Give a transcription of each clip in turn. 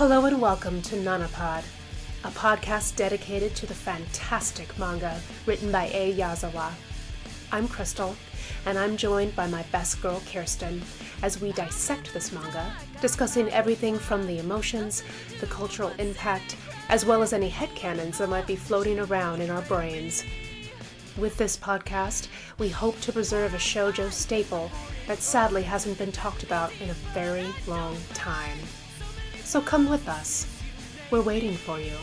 Hello and welcome to Nanapod, a podcast dedicated to the fantastic manga written by A. Yazawa. I'm Crystal, and I'm joined by my best girl Kirsten as we dissect this manga, discussing everything from the emotions, the cultural impact, as well as any headcanons that might be floating around in our brains. With this podcast, we hope to preserve a shoujo staple that sadly hasn't been talked about in a very long time. So come with us. We're waiting for you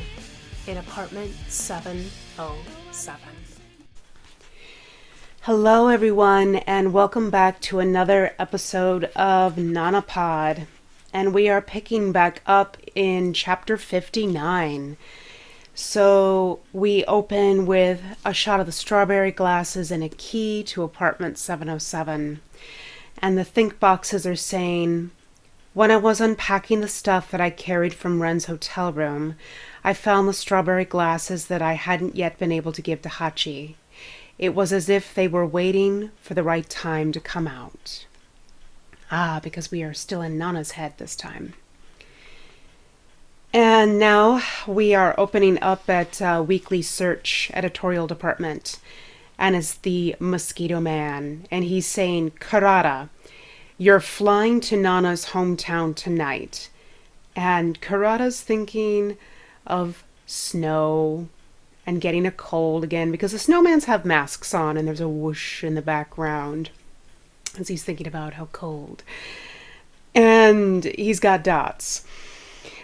in apartment 707. Hello everyone, and welcome back to another episode of Nanapod. And we are picking back up in chapter 59. So we open with a shot of the strawberry glasses and a key to apartment 707. And the think boxes are saying, "When I was unpacking the stuff that I carried from Ren's hotel room, I found the strawberry glasses that I hadn't yet been able to give to Hatchi. It was as if they were waiting for the right time to come out." Because we are still in Nana's head this time. And now we are opening up at Weekly Search editorial department, and it's the Mosquito Man, and he's saying, "Karada, you're flying to Nana's hometown tonight." And Karada's thinking of snow and getting a cold again, because the snowmans have masks on and there's a whoosh in the background as he's thinking about how cold. And he's got dots.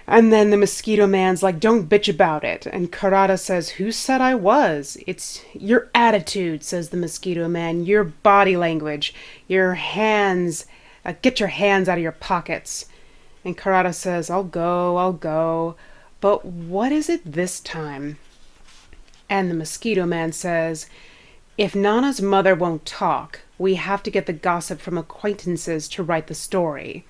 And then the Mosquito Man's like, "Don't bitch about it." And Karada says, "Who said I was? It's your attitude," says the Mosquito Man, "your body language, your hands. Get your hands out of your pockets." And Karada says, I'll go. But what is it this time?" And the Mosquito Man says, "If Nana's mother won't talk, we have to get the gossip from acquaintances to write the story.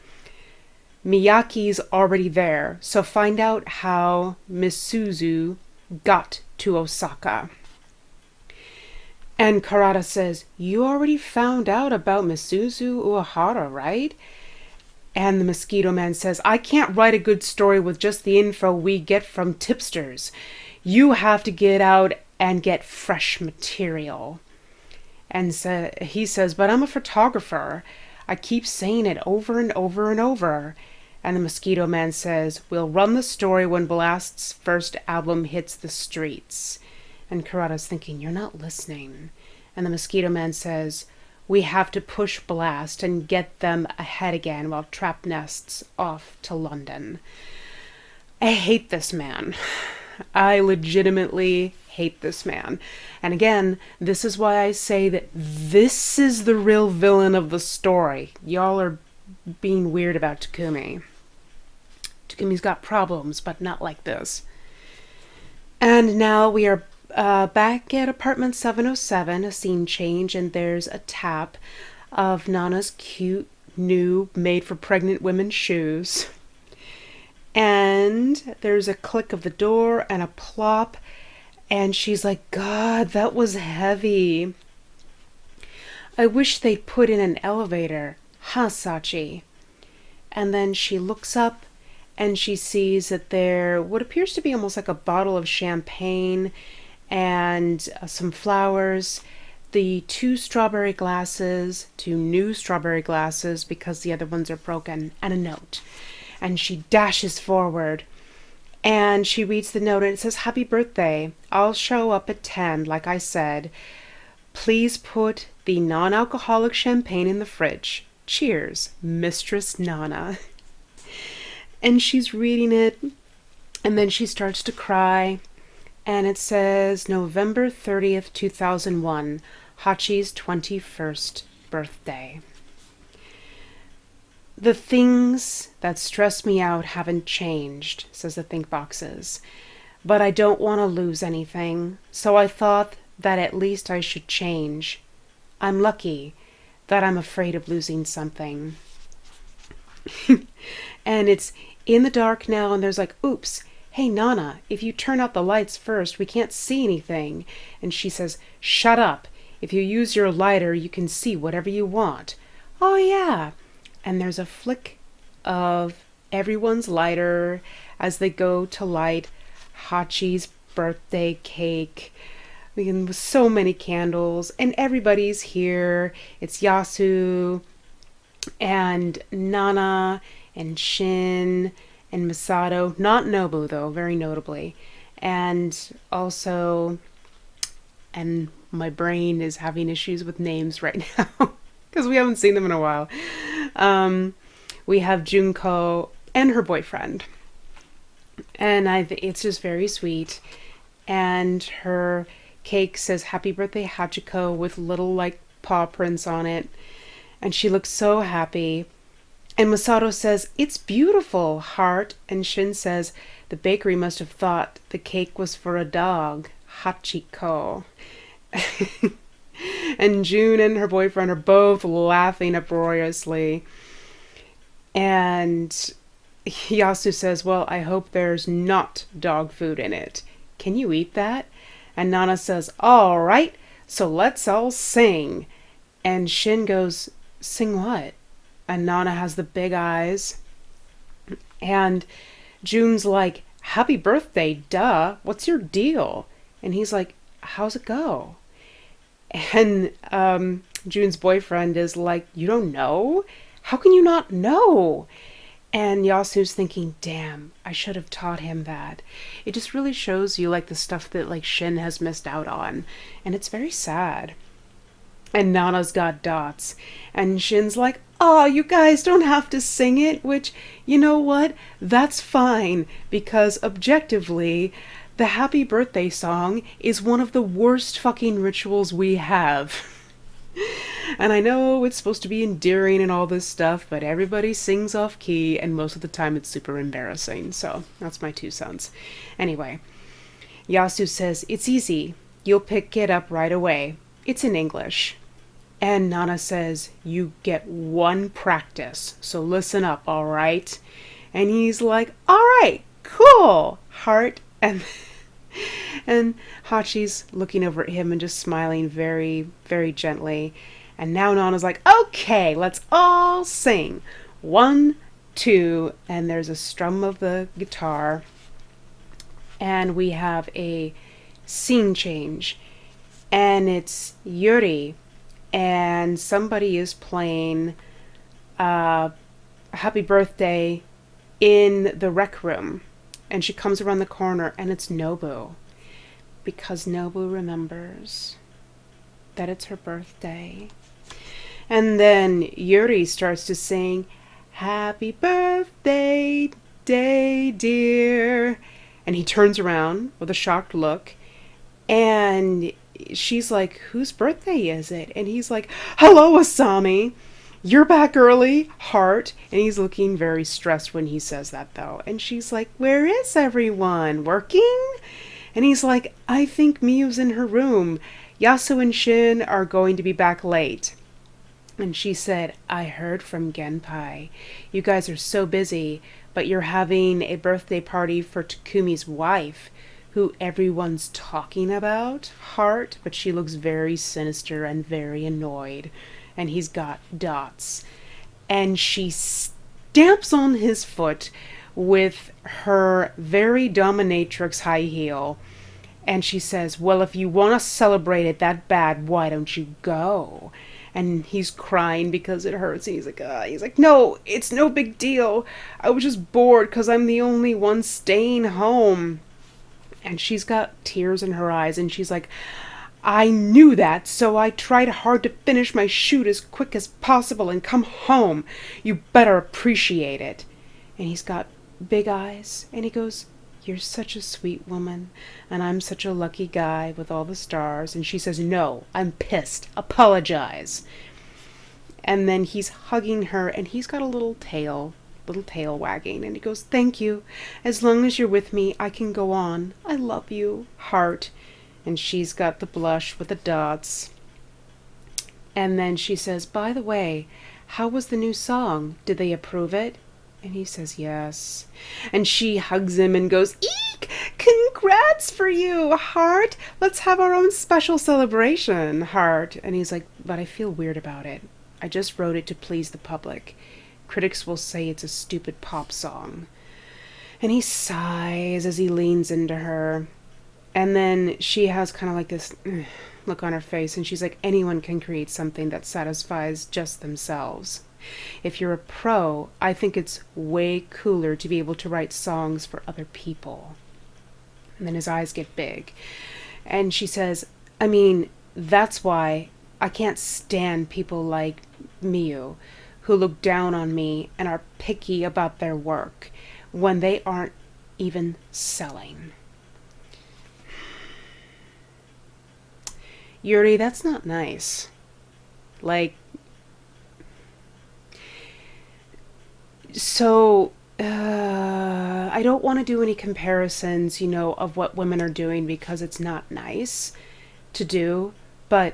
Miyake's already there, so find out how Misuzu got to Osaka." And Karada says, "You already found out about Misuzu Uehara, right?" And the Mosquito Man says, "I can't write a good story with just the info we get from tipsters. You have to get out and get fresh material." And so he says, "But I'm a photographer. I keep saying it over and over and over." And the Mosquito Man says, "We'll run the story when Blast's first album hits the streets." And Karada's thinking, "You're not listening." And the Mosquito Man says, "We have to push Blast and get them ahead again while Trap Nest's off to London." I hate this man. I legitimately hate this man. And again, this is why I say that this is the real villain of the story. Y'all are being weird about Takumi. Takumi's got problems, but not like this. And now we are back at apartment 707, a scene change, and there's a tap of Nana's cute, new, made-for-pregnant women shoes. And there's a click of the door and a plop, and she's like, "God, that was heavy. I wish they'd put in an elevator, huh, Sachi?" And then she looks up, and she sees that there what appears to be almost like a bottle of champagne and some flowers, the two new strawberry glasses because the other ones are broken, and a note. And she dashes forward, and she reads the note, and it says, "Happy birthday. I'll show up at 10, like I said. Please put the non-alcoholic champagne in the fridge. Cheers, Mistress Nana." And she's reading it, and then she starts to cry, and it says, "November 30th, 2001, Hatchi's 21st birthday. The things that stress me out haven't changed," says the think boxes, "but I don't want to lose anything, so I thought that at least I should change. I'm lucky that I'm afraid of losing something." And it's in the dark now, and there's like, "Oops, hey Nana, if you turn out the lights first, we can't see anything." And she says, "Shut up. If you use your lighter, you can see whatever you want." "Oh yeah." And there's a flick of everyone's lighter as they go to light Hatchi's birthday cake. With so many candles, and everybody's here. It's Yasu and Nana and Shin and Masato, not Nobu though, very notably. And also, and my brain is having issues with names right now because we haven't seen them in a while. We have Junko and her boyfriend. And it's just very sweet. And her cake says happy birthday Hachiko with little like paw prints on it. And she looks so happy. And Masato says, it's beautiful, heart. And Shin says, the bakery must have thought the cake was for a dog, Hachiko. And June and her boyfriend are both laughing uproariously. And Yasu says, well, I hope there's not dog food in it. Can you eat that? And Nana says, all right, so let's all sing. And Shin goes, sing what? And Nana has the big eyes. And June's like, happy birthday, duh. What's your deal? And he's like, how's it go? And June's boyfriend is like, you don't know? How can you not know? And Yasu's thinking, damn, I should have taught him that. It just really shows you like the stuff that like Shin has missed out on. And it's very sad. And Nana's got dots. And Shin's like, oh, you guys don't have to sing it. Which, you know what? That's fine. Because objectively, the happy birthday song is one of the worst fucking rituals we have. And I know it's supposed to be endearing and all this stuff, but everybody sings off key, and most of the time it's super embarrassing. So that's my 2 cents. Anyway, Yasu says, it's easy. You'll pick it up right away. It's in English. And Nana says, you get 1 practice, so listen up, all right? And he's like, all right, cool, heart. And Hachi's looking over at him and just smiling very, very gently. And now Nana's like, okay, let's all sing. 1, 2, and there's a strum of the guitar. And we have a scene change. And it's Yuri. And somebody is playing Happy Birthday in the rec room. And she comes around the corner, and it's Nobu. Because Nobu remembers that it's her birthday. And then Yuri starts to sing, happy birthday, day, dear. And he turns around with a shocked look. And she's like, whose birthday is it? And he's like, hello, Asami. You're back early, heart. And he's looking very stressed when he says that, though. And she's like, where is everyone? Working? And he's like, I think Miyu's in her room. Yasu and Shin are going to be back late. And she said, I heard from Genpai. You guys are so busy, but you're having a birthday party for Takumi's wife, who everyone's talking about, heart. But she looks very sinister and very annoyed. And he's got dots. And she stamps on his foot with her very dominatrix high heel. And she says, well, if you want to celebrate it that bad, why don't you go? And he's crying because it hurts. And he's like, no, it's no big deal. I was just bored because I'm the only one staying home. And she's got tears in her eyes. And she's like, I knew that, so I tried hard to finish my shoot as quick as possible and come home. You better appreciate it. And he's got big eyes, and he goes, you're such a sweet woman, and I'm such a lucky guy with all the stars. And she says, no, I'm pissed. Apologize. And then he's hugging her, and he's got a little tail wagging, and he goes, thank you. As long as you're with me, I can go on. I love you, heart. And she's got the blush with the dots. And then she says, by the way, how was the new song? Did they approve it? And he says, yes. And she hugs him and goes, eek! Congrats for you, heart! Let's have our own special celebration, heart. And he's like, but I feel weird about it. I just wrote it to please the public. critics will say it's a stupid pop song. And he sighs as he leans into her. And then she has kind of like this look on her face, and she's like, anyone can create something that satisfies just themselves. If you're a pro, I think it's way cooler to be able to write songs for other people. And then his eyes get big. And she says, I mean, that's why I can't stand people like Miyu, who look down on me and are picky about their work when they aren't even selling. Yuri, that's not nice. Like, so, I don't want to do any comparisons, of what women are doing because it's not nice to do, but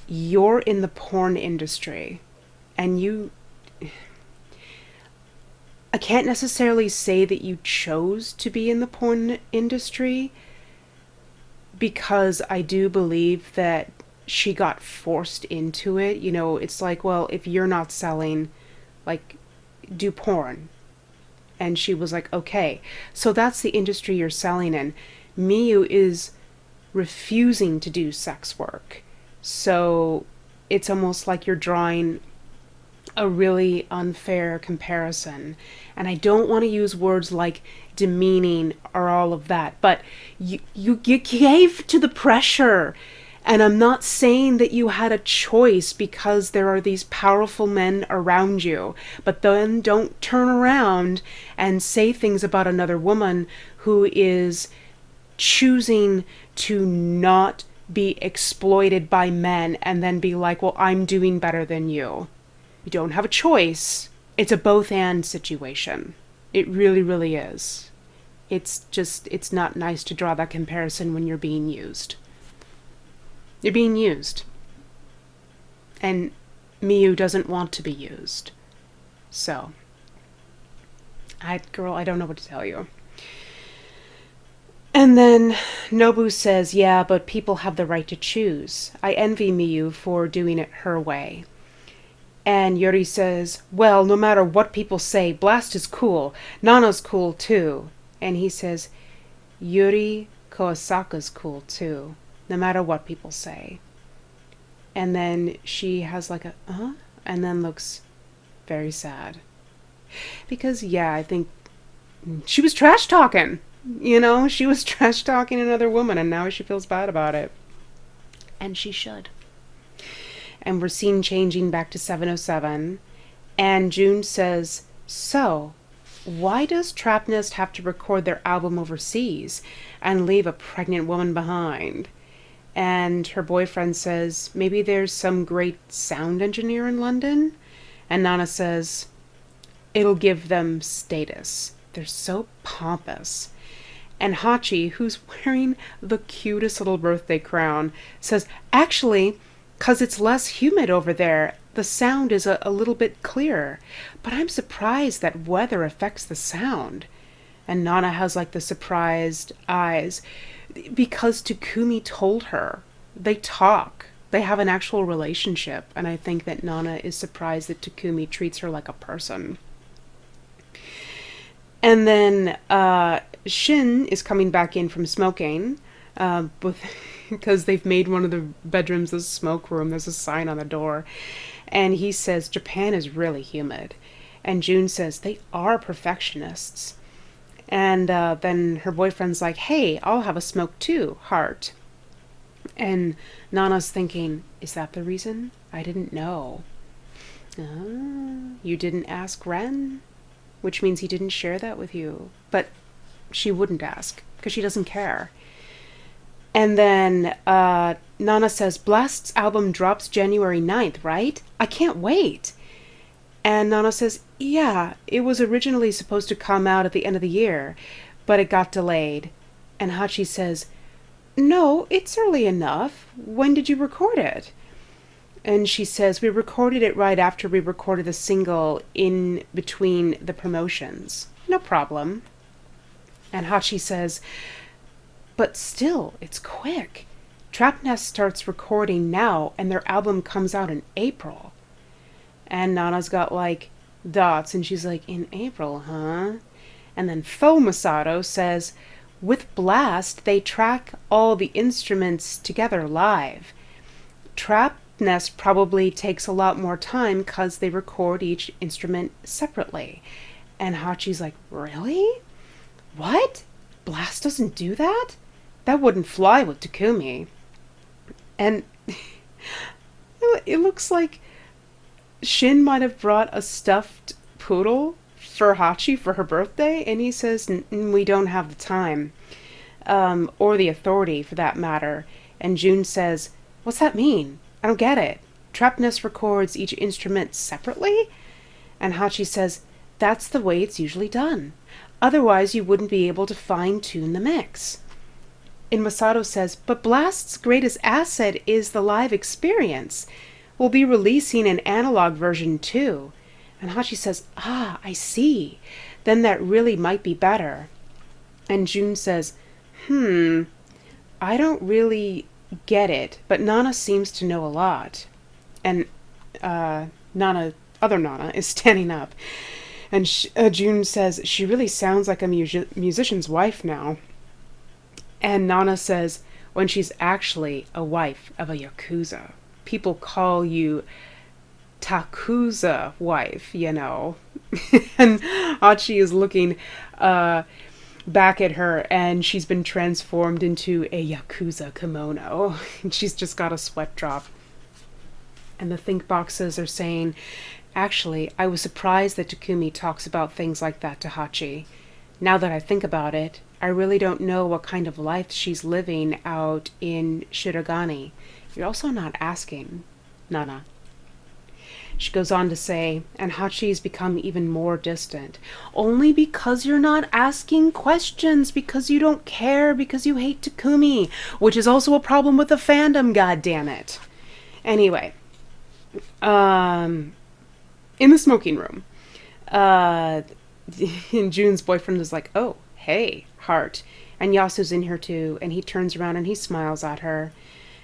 you're in the porn industry, and I can't necessarily say that you chose to be in the porn industry, because I do believe that she got forced into it. It's like, well, if you're not selling, like, do porn. And she was like, okay. So that's the industry you're selling in. Miyu is refusing to do sex work. So it's almost like you're drawing a really unfair comparison. And I don't want to use words like demeaning or all of that, but you gave to the pressure. And I'm not saying that you had a choice because there are these powerful men around you, but then don't turn around and say things about another woman who is choosing to not be exploited by men and then be like, well, I'm doing better than you. You don't have a choice. It's a both-and situation. It really, really is. It's not nice to draw that comparison when you're being used. You're being used. And Miyu doesn't want to be used. So, I don't know what to tell you. And then Nobu says, yeah, but people have the right to choose. I envy Miyu for doing it her way. And Yuri says, well, no matter what people say, Blast is cool. Nana's cool too. And he says, Yuri Kawasaka's cool too, no matter what people say. And then she has like a, and then looks very sad. Because, yeah, I think she was trash talking. She was trash talking another woman, and now she feels bad about it. And she should. And we're scene changing back to 707. And June says, so, why does Trap Nest have to record their album overseas and leave a pregnant woman behind? And her boyfriend says, maybe there's some great sound engineer in London? And Nana says, it'll give them status. They're so pompous. And Hatchi, who's wearing the cutest little birthday crown, says, actually, 'cause it's less humid over there, the sound is a little bit clearer. But I'm surprised that weather affects the sound. And Nana has like the surprised eyes, because Takumi told her. They talk. They have an actual relationship. And I think that Nana is surprised that Takumi treats her like a person. And then Shin is coming back in from smoking, because they've made one of the bedrooms a smoke room. There's a sign on the door. And he says, Japan is really humid. And June says, they are perfectionists. And then her boyfriend's like, hey, I'll have a smoke too, heart. And Nana's thinking, is that the reason? I didn't know. You didn't ask Ren? Which means he didn't share that with you. But she wouldn't ask, because she doesn't care. And then Nana says, Blast's album drops January 9th, right? I can't wait. And Nana says, yeah, it was originally supposed to come out at the end of the year, but it got delayed. And Hatchi says, no, it's early enough. When did you record it? And she says, we recorded it right after we recorded the single in between the promotions. No problem. And Hatchi says, but still, it's quick. Trap Nest starts recording now, and their album comes out in April. And Nana's got like, dots, and she's like, in April, huh? And then Faux Masato says, with Blast, they track all the instruments together live. Trapnest probably takes a lot more time because they record each instrument separately. And Hachi's like, really? What? Blast doesn't do that? That wouldn't fly with Takumi. And it looks like Shin might have brought a stuffed poodle for Hatchi for her birthday, and he says, we don't have the time. Or the authority, for that matter. And June says, what's that mean? I don't get it. Trapnest records each instrument separately? And Hatchi says, that's the way it's usually done. Otherwise, you wouldn't be able to fine-tune the mix. And Masato says, but Blast's greatest asset is the live experience. We'll be releasing an analog version too. And Hachi says, I see. Then that really might be better. And June says, I don't really get it, but Nana seems to know a lot. And other Nana is standing up. And June says, she really sounds like a musician's wife now. And Nana says, when she's actually a wife of a Yakuza. People call you Takuza wife, you know. And Hachi is looking back at her, and she's been transformed into a Yakuza kimono. And she's just got a sweat drop. And the think boxes are saying, actually, I was surprised that Takumi talks about things like that to Hachi. Now that I think about it, I really don't know what kind of life she's living out in Shirogane. You're also not asking, Nana. She goes on to say, and Hachi's become even more distant. Only because you're not asking questions, because you don't care, because you hate Takumi, which is also a problem with the fandom, goddammit. Anyway, in the smoking room, June's boyfriend is like, oh, hey, heart. And Yasu's in here too, and he turns around and he smiles at her.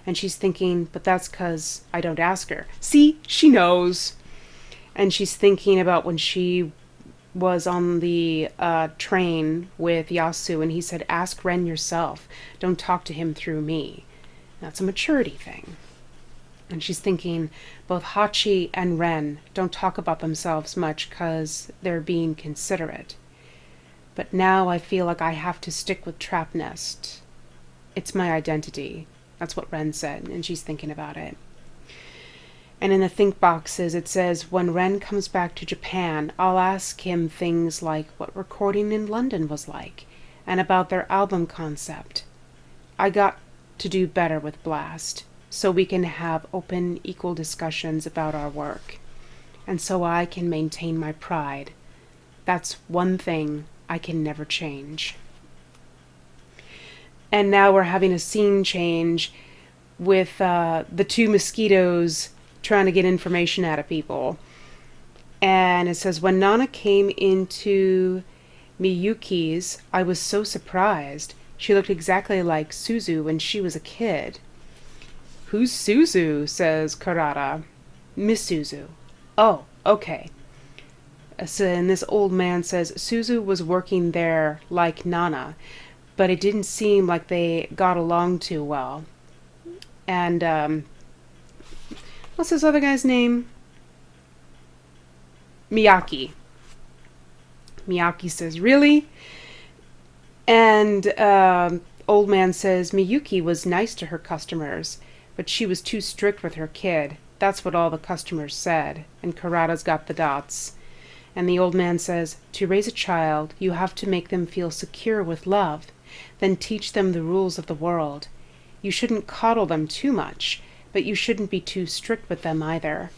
And she's thinking, but that's because I don't ask her. See, she knows. And she's thinking about when she was on the train with Yasu, and he said, ask Ren yourself. Don't talk to him through me. That's a maturity thing. And she's thinking, both Hachi and Ren don't talk about themselves much because they're being considerate. But now I feel like I have to stick with Trapnest. It's my identity. That's what Ren said, and she's thinking about it. And in the think boxes, it says, when Ren comes back to Japan, I'll ask him things like what recording in London was like, and about their album concept. I got to do better with Blast, so we can have open, equal discussions about our work, and so I can maintain my pride. That's one thing I can never change. And now we're having a scene change with the two mosquitoes trying to get information out of people. And it says, when Nana came into Miyuki's, I was so surprised. She looked exactly like Suzu when she was a kid. Who's Suzu? Says Karada. Miss Suzu. Oh, okay. So, and this old man says, Suzu was working there like Nana, but it didn't seem like they got along too well. And, what's this other guy's name? Miyaki. Miyaki says, really? And, old man says, Miyuki was nice to her customers, but she was too strict with her kid. That's what all the customers said. And Karada's got the dots. And the old man says, to raise a child, you have to make them feel secure with love. Then teach them the rules of the world. You shouldn't coddle them too much, but you shouldn't be too strict with them either.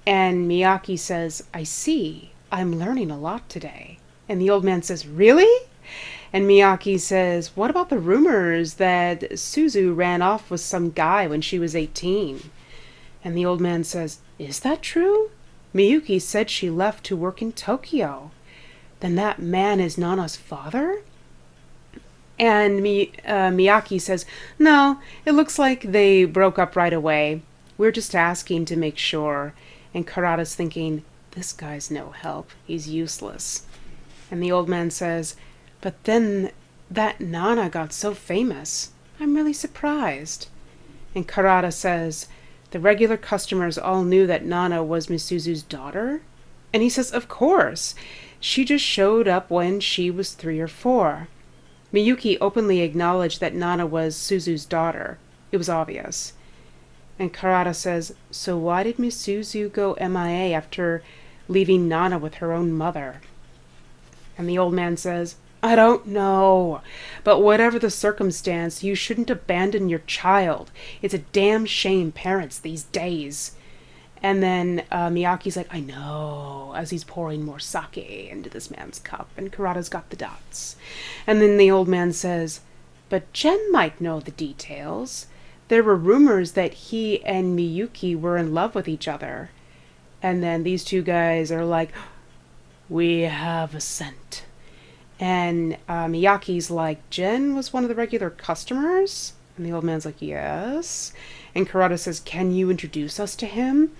And Miyaki says, I see. I'm learning a lot today. And the old man says, really? And Miyaki says, what about the rumors that Suzu ran off with some guy when she was 18? And the old man says, is that true? Miyuki said she left to work in Tokyo. Then that man is Nana's father? And Miyaki says, no, it looks like they broke up right away. We're just asking to make sure. And Karada's thinking, this guy's no help. He's useless. And the old man says, but then that Nana got so famous. I'm really surprised. And Karada says, the regular customers all knew that Nana was Misuzu's daughter? And he says, of course. She just showed up when she was 3 or 4. Miyuki openly acknowledged that Nana was Suzu's daughter. It was obvious. And Karada says, so why did Misuzu go MIA after leaving Nana with her own mother? And the old man says, I don't know. But whatever the circumstance, you shouldn't abandon your child. It's a damn shame, parents, these days. And then Miyake's like, I know, as he's pouring more sake into this man's cup, and Karada's got the dots. And then the old man says, but Jen might know the details. There were rumors that he and Miyuki were in love with each other. And then these two guys are like, we have a scent. And Miyake's like, Jen was one of the regular customers? And the old man's like, yes. And Karada says, can you introduce us to him?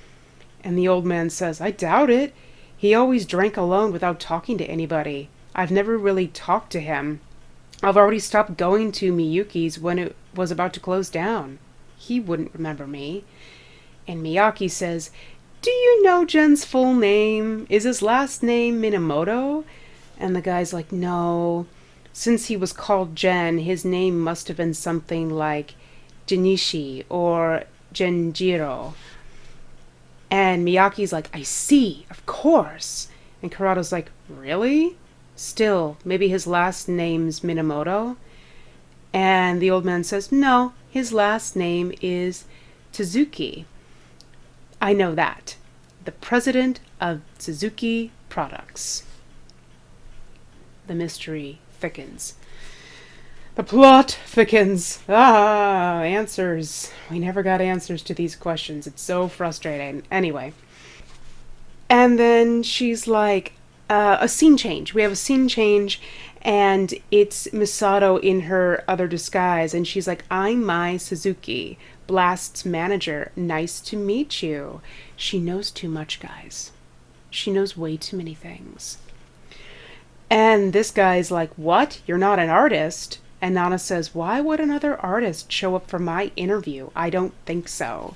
And the old man says, I doubt it. He always drank alone without talking to anybody. I've never really talked to him. I've already stopped going to Miyuki's when it was about to close down. He wouldn't remember me. And Miyake says, do you know Jen's full name? Is his last name Minamoto? And the guy's like, no. Since he was called Jen, his name must have been something like Jenichi or Genjiro. And Miyake's like, I see, of course. And Karada's like, really? Still, maybe his last name's Minamoto? And the old man says, no, his last name is Tsuzuki. I know that. The president of Suzuki Products. The mystery thickens. The plot thickens. Answers. We never got answers to these questions. It's so frustrating. Anyway. And then she's like, a scene change. We have a scene change, and it's Misato in her other disguise, and she's like, I'm Mai Suzuki, Blast's manager. Nice to meet you. She knows too much, guys. She knows way too many things. And this guy's like, what? You're not an artist? And Nana says, why would another artist show up for my interview? I don't think so.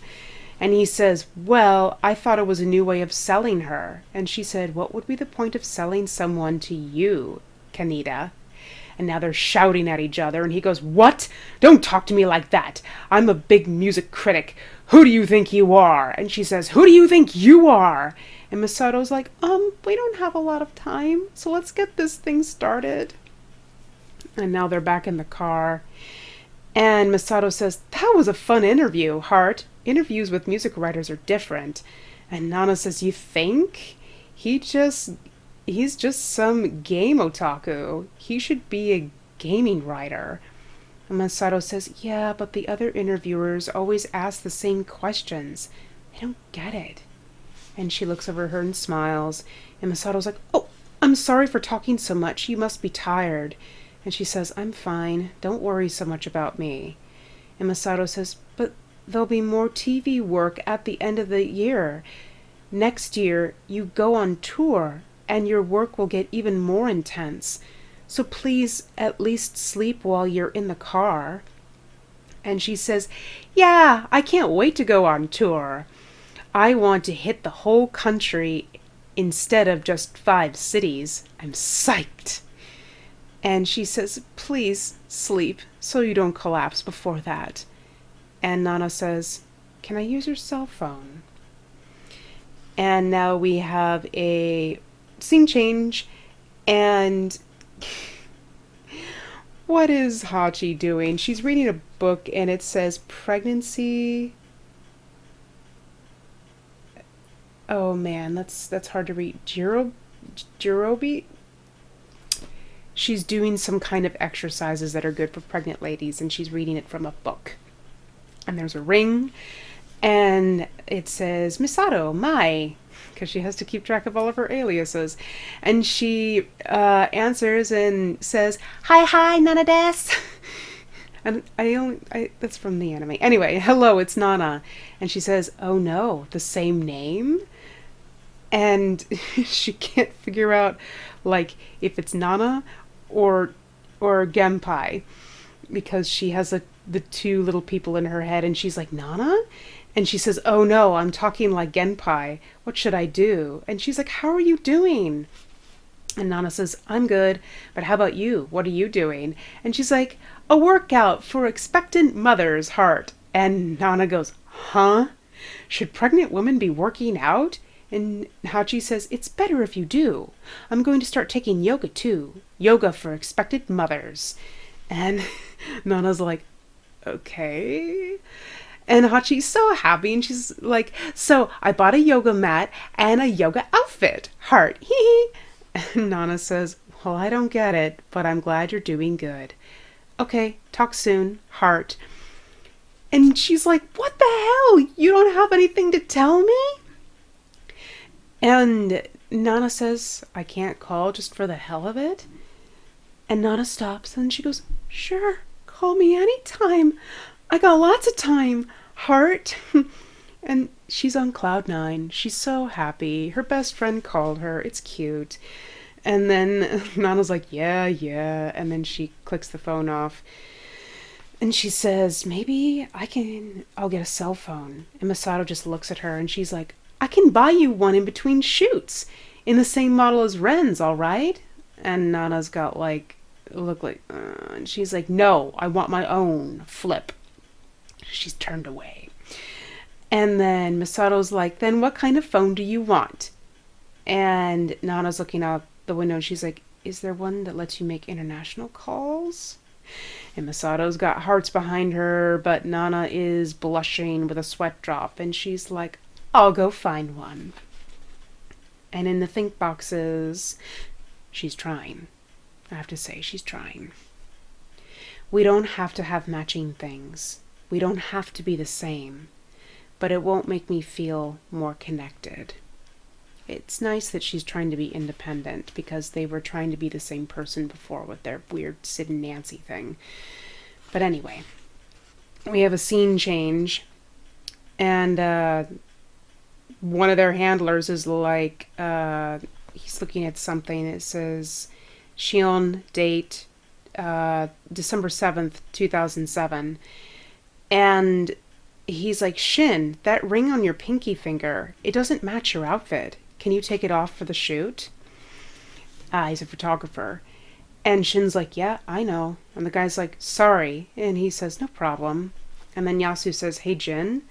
And he says, well, I thought it was a new way of selling her. And she said, what would be the point of selling someone to you, Kaneda? And now they're shouting at each other. And he goes, what? Don't talk to me like that. I'm a big music critic. Who do you think you are? And she says, who do you think you are? And Misato's like, we don't have a lot of time, so let's get this thing started. And now they're back in the car. And Misato says, that was a fun interview, Hart. Interviews with music writers are different. And Nana says, you think? He's just some game otaku. He should be a gaming writer. And Misato says, yeah, but the other interviewers always ask the same questions. They don't get it. And she looks over her and smiles. And Misato's like, oh, I'm sorry for talking so much. You must be tired. And she says, I'm fine. Don't worry so much about me. And Misato says, but there'll be more TV work at the end of the year. Next year, you go on tour, and your work will get even more intense. So please at least sleep while you're in the car. And she says, yeah, I can't wait to go on tour. I want to hit the whole country instead of just 5 cities. I'm psyched. And she says, please sleep so you don't collapse before that. And Nana says, can I use your cell phone? And now we have a scene change. And what is Hatchi doing? She's reading a book and it says pregnancy. Oh man, that's hard to read. Jirobi? She's doing some kind of exercises that are good for pregnant ladies, and she's reading it from a book. And there's a ring, and it says Misato, Mai, because she has to keep track of all of her aliases. And she answers and says, hi, Nana desu. And that's from the anime. Anyway, hello, it's Nana. And she says, oh no, the same name? and she can't figure out like if it's Nana or Genpai, because she has the two little people in her head, and she's like, Nana? And she says, oh no, I'm talking like Genpai. What should I do? And she's like, how are you doing? And Nana says, I'm good, but how about you? What are you doing? And she's like, a workout for expectant mother's heart. And Nana goes, huh? Should pregnant women be working out? And Hatchi says, it's better if you do. I'm going to start taking yoga too. Yoga for expectant mothers. And Nana's like, okay. And Hachi's so happy, and she's like, so I bought a yoga mat and a yoga outfit. Heart. Hee hee. And Nana says, well, I don't get it, but I'm glad you're doing good. Okay, talk soon. Heart. And she's like, what the hell? You don't have anything to tell me? And Nana says, I can't call just for the hell of it. And Nana stops, and she goes, sure, call me anytime. I got lots of time, Heart. And she's on cloud nine. She's so happy. Her best friend called her. It's cute. And then Nana's like, yeah. And then she clicks the phone off. And she says, maybe I'll get a cell phone. And Masato just looks at her, and she's like, I can buy you one in between shoots. In the same model as Ren's, all right? And Nana's got and she's like, no, I want my own. Flip. She's turned away. And then Masato's like, then what kind of phone do you want? And Nana's looking out the window, and she's like, is there one that lets you make international calls? And Masato's got hearts behind her, but Nana is blushing with a sweat drop, and she's like, I'll go find one. And in the think boxes, she's trying. I have to say, she's trying. We don't have to have matching things. We don't have to be the same. But it won't make me feel more connected. It's nice that she's trying to be independent, because they were trying to be the same person before with their weird Sid and Nancy thing. But anyway, we have a scene change, and one of their handlers is like, he's looking at something. It says, Shion, date, December 7th, 2007. And he's like, Shin, that ring on your pinky finger, it doesn't match your outfit. Can you take it off for the shoot? He's a photographer. And Shin's like, yeah, I know. And the guy's like, sorry. And he says, no problem. And then Yasu says, hey, Jin,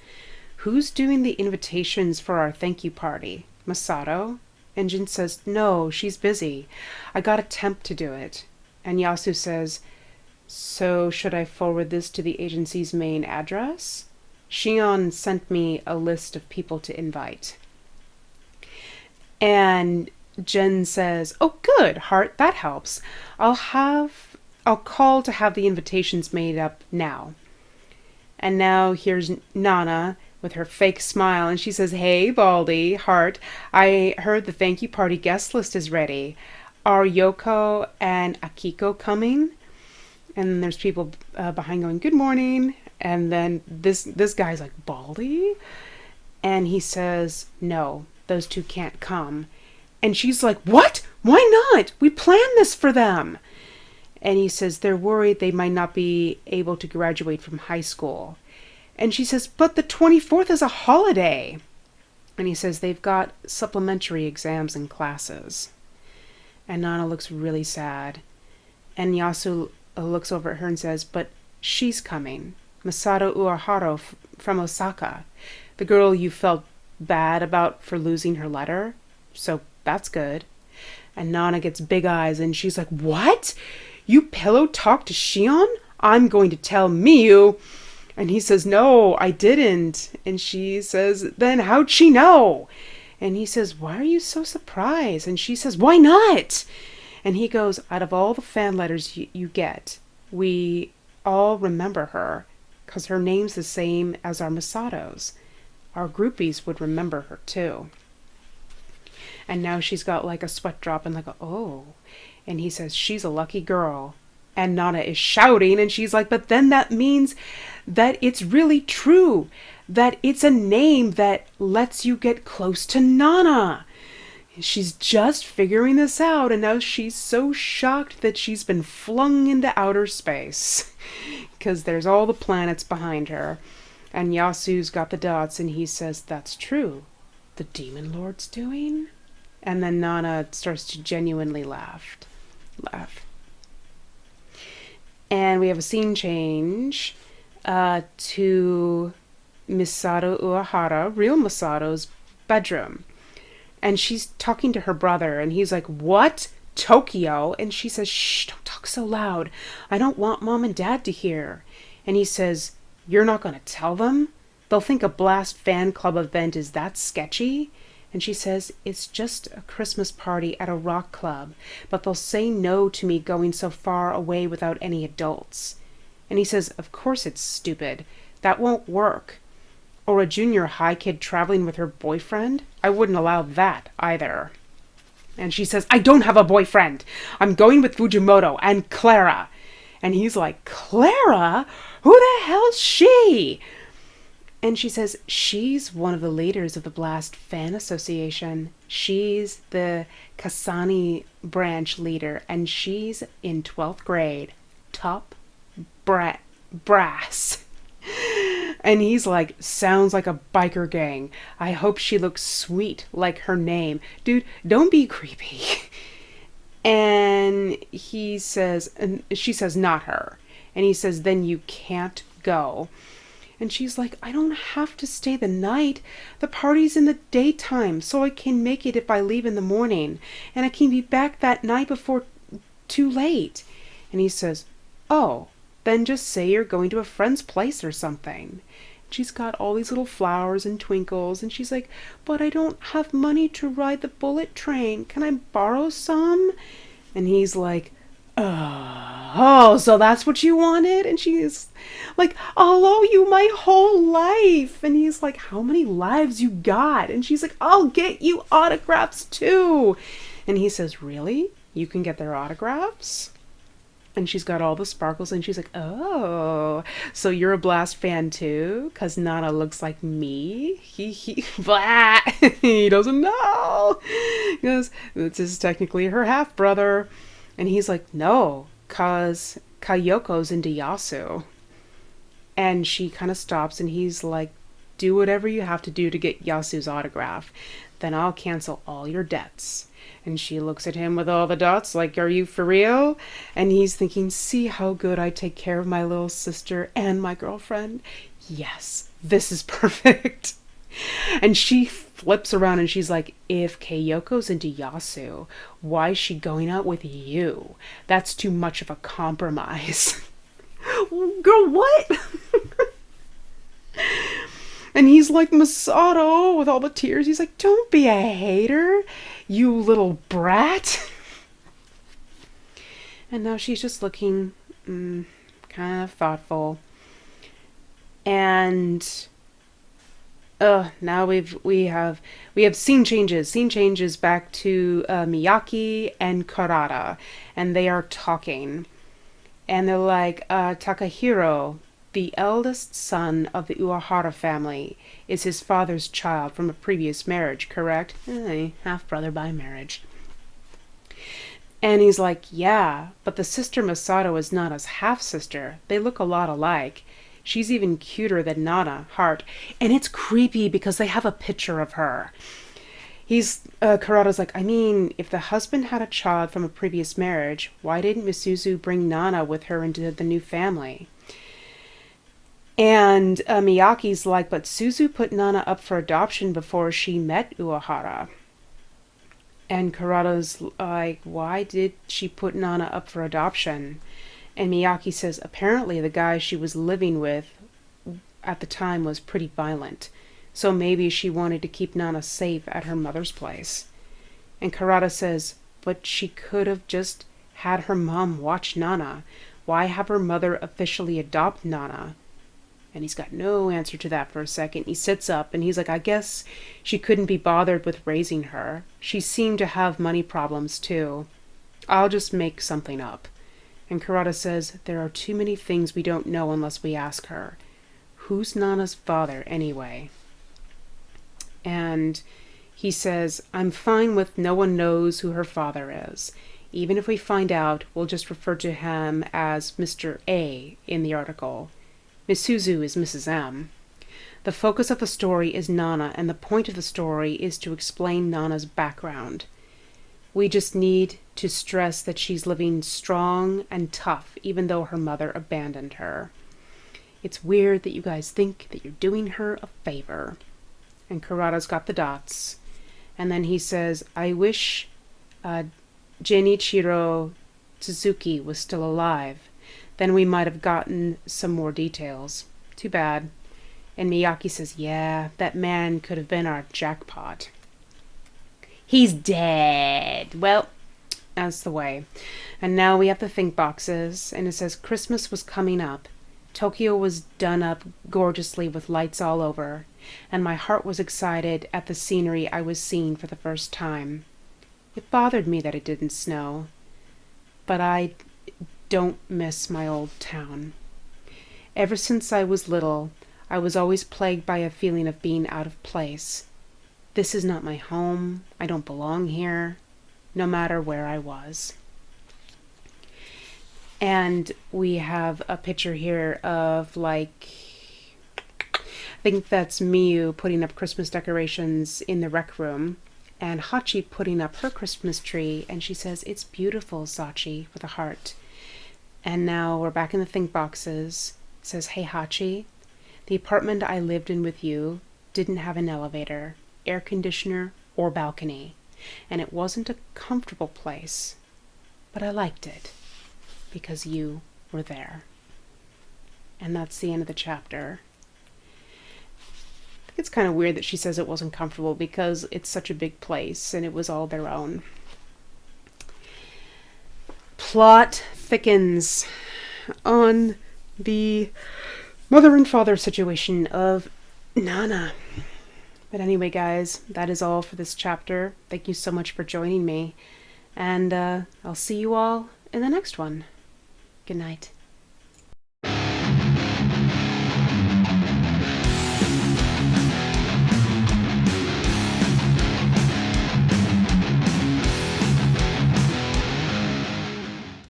who's doing the invitations for our thank you party? Masato? And Jin says, no, she's busy. I got a temp to do it. And Yasu says, so should I forward this to the agency's main address? Shion sent me a list of people to invite. And Jen says, oh, good, Heart, that helps. I'll call to have the invitations made up now. And now here's Nana with her fake smile, and she says, hey, Baldy, Heart, I heard the thank you party guest list is ready. Are Yoko and Akiko coming? And there's people behind going, good morning. And then this guy's like, Baldy? And he says, no, those two can't come. And she's like, what? Why not? We planned this for them. And he says, they're worried they might not be able to graduate from high school. And she says, but the 24th is a holiday. And he says, they've got supplementary exams and classes. And Nana looks really sad. And Yasu looks over at her and says, but she's coming. Masato Uehara from Osaka. The girl you felt bad about for losing her letter. So that's good. And Nana gets big eyes, and she's like, what? You pillow talked to Shion? I'm going to tell Miyu. And he says, no, I didn't. And she says, then how'd she know? And he says, why are you so surprised? And she says, why not? And he goes, out of all the fan letters you get, we all remember her, because her name's the same as our Masato's. Our groupies would remember her too. And now she's got like a sweat drop and like, oh. And he says, she's a lucky girl. And Nana is shouting, and she's like, but then that means that it's really true. That it's a name that lets you get close to Nana. She's just figuring this out, and now she's so shocked that she's been flung into outer space. Because there's all the planets behind her. And Yasu's got the dots, and he says, "That's true. The Demon Lord's doing?" And then Nana starts to genuinely laugh. And we have a scene change to Misato Uehara, real Misato's bedroom. And she's talking to her brother, and he's like, "What? Tokyo?" And she says, "Shh, don't talk so loud. I don't want Mom and Dad to hear." And he says, "You're not going to tell them? They'll think a Blast fan club event is that sketchy?" And she says, "It's just a Christmas party at a rock club, but they'll say no to me going so far away without any adults." And he says, "Of course it's stupid. That won't work. Or a junior high kid traveling with her boyfriend? I wouldn't allow that either." And she says, "I don't have a boyfriend. I'm going with Fujimoto and Clara." And he's like, "Clara? Who the hell's she?" And she says, "She's one of the leaders of the Blast Fan Association. She's the Kasani branch leader, and she's in 12th grade. Top brass." And he's like, "Sounds like a biker gang. I hope she looks sweet like her name." Dude, don't be creepy. And he says, and she says, "Not her." And he says, "Then you can't go." And she's like, "I don't have to stay the night. The party's in the daytime, so I can make it if I leave in the morning. And I can be back that night before too late." And he says, "Oh, then just say you're going to a friend's place or something." She's got all these little flowers and twinkles, and she's like, "But I don't have money to ride the bullet train. Can I borrow some?" And he's like, "Oh, so that's what you wanted?" And she's like, "I'll owe you my whole life." And he's like, "How many lives you got?" And she's like, "I'll get you autographs too." And he says, "Really? You can get their autographs?" And she's got all the sparkles, and she's like, "Oh, so you're a Blast fan too? 'Cause Nana looks like me?" Blah. He doesn't know. Because this is technically her half-brother. And he's like, "No, 'cause Kayoko's into Yasu." And she kind of stops, and he's like, "Do whatever you have to do to get Yasu's autograph. Then I'll cancel all your debts." And she looks at him with all the dots like, "Are you for real?" And he's thinking, "See how good I take care of my little sister and my girlfriend? Yes, this is perfect." And she flips around and she's like, "If Kyoko's into Yasu, why is she going out with you? That's too much of a compromise." Girl, what? And he's like, "Masato," with all the tears. He's like, "Don't be a hater, you little brat." And now she's just looking kind of thoughtful. And now we have scene changes back to Miyaki and Karada, and they are talking. And they're like, "Takahiro, the eldest son of the Uehara family, is his father's child from a previous marriage, correct?" Half-brother by marriage. And he's like, "Yeah, but the sister Masato is Nana's half-sister. They look a lot alike. She's even cuter than Nana, heart." And it's creepy because they have a picture of her. Karada's like, "I mean, if the husband had a child from a previous marriage, why didn't Misuzu bring Nana with her into the new family?" And Miyaki's like, "But Suzu put Nana up for adoption before she met Uehara." And Karada's like, "Why did she put Nana up for adoption?" And Miyaki says, "Apparently the guy she was living with at the time was pretty violent. So maybe she wanted to keep Nana safe at her mother's place." And Karada says, "But she could have just had her mom watch Nana. Why have her mother officially adopt Nana?" And he's got no answer to that for a second. He sits up and he's like, "I guess she couldn't be bothered with raising her. She seemed to have money problems too. I'll just make something up." And Karada says, "There are too many things we don't know unless we ask her. Who's Nana's father anyway?" And He says, I'm fine with no one knows who her father is. Even if we find out, we'll just refer to him as Mr. A in the article. Misuzu is Mrs. M. The focus of the story is Nana, and the point of the story is to explain Nana's background. We just need to stress that she's living strong and tough, even though her mother abandoned her. It's weird that you guys think that you're doing her a favor. And Kurata's got the dots. And then he says, I wish Genichiro Suzuki was still alive. Then we might have gotten some more details. Too bad. And Miyaki says, yeah, that man could have been our jackpot. He's dead. Well, that's the way. And now we have the think boxes, and it says Christmas was coming up. Tokyo was done up gorgeously with lights all over, and my heart was excited at the scenery I was seeing for the first time. It bothered me that it didn't snow, but I don't miss my old town. Ever since I was little, I was always plagued by a feeling of being out of place. This is not my home. I don't belong here, no matter where I was. And we have a picture here of, like, I think that's Miyu putting up Christmas decorations in the rec room, and Hatchi putting up her Christmas tree, and she says, it's beautiful, Sachi, with a heart. And now we're back in the think boxes. It says, hey, Hatchi, the apartment I lived in with you didn't have an elevator, air conditioner, or balcony, and it wasn't a comfortable place, but I liked it because you were there. And that's the end of the chapter. I think it's kind of weird that she says it wasn't comfortable because it's such a big place and it was all their own. Plot thickens on the mother and father situation of Nana. But anyway, guys, that is all for this chapter. Thank you so much for joining me. And I'll see you all in the next one. Good night.